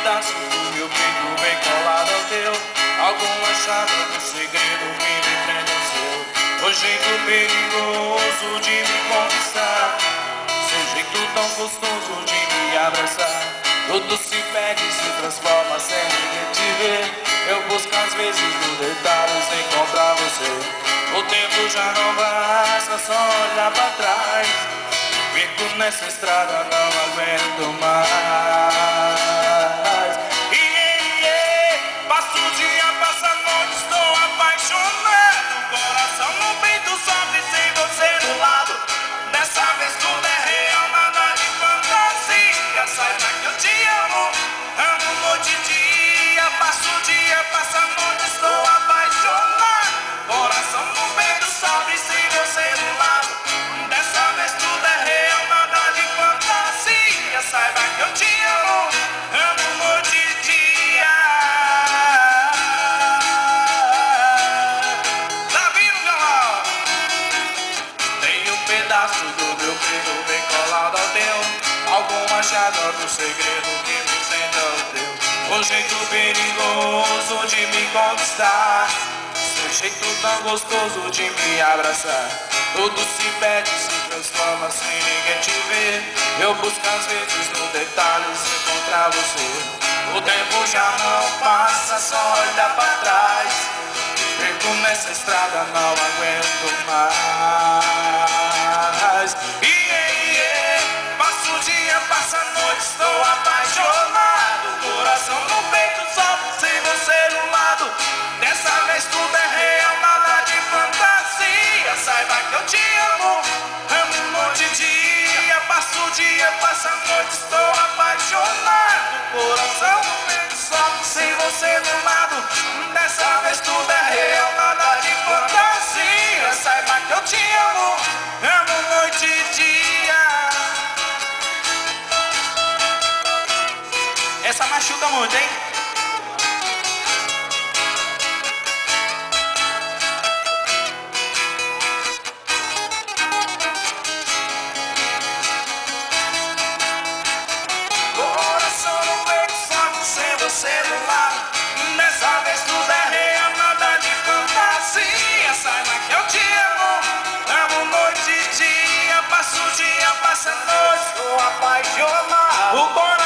pedaço do meu peito bem colado ao teu. Alguma chave do segredo que me prende ao seu. O jeito perigoso de me conquistar, seu jeito tão gostoso de me abraçar. Tudo se perde e se transforma sem ninguém te ver. Eu busco às vezes nos detalhes encontrar você. O tempo já não basta, só olhar pra trás. Fico nessa estrada, não aguento mais. Passo o dia, passo a noite, estou apaixonado. Coração no peito sofre sem você do lado. Dessa vez tudo é real, nada de fantasia. Saiba que eu te amo, amo noite e dia. Passo o dia, passo a noite, estou apaixonado. Coração no peito sofre sem você do lado. Dessa vez tudo é real, nada de fantasia. Saiba que eu te amo, amo noite e dia. Tá vindo, violão? Tem um pedaço do meu peito bem colado ao teu. Alguma chave do segredo que me prende ao teu. O jeito perigoso de me conquistar, seu jeito tão gostoso de me abraçar. Tudo se perde, se transforma sem ninguém te ver. Eu busco às vezes nos detalhes encontrar você. O tempo já não passa, só olha pra trás. Fico nessa estrada, não aguento mais. Passo o dia, passo a noite, estou apaixonado. Coração no peito, só sem você no lado. Dessa vez tudo é real, nada de fantasia. Saiba que eu te amo, amo noite e dia. Passo o dia, passo a noite, estou apaixonado. Coração no peito, só sem você no lado. Dessa vez tudo é real, nada de fantasia. Saiba que eu te amo, amo noite e dia. Essa machuca muito, hein? Coração no peito, só sem você do lado. Dessa vez tudo é real, nada de fantasia. Saiba que eu te amo noite e dia. Passo o dia, passo a noite, estou apaixonado.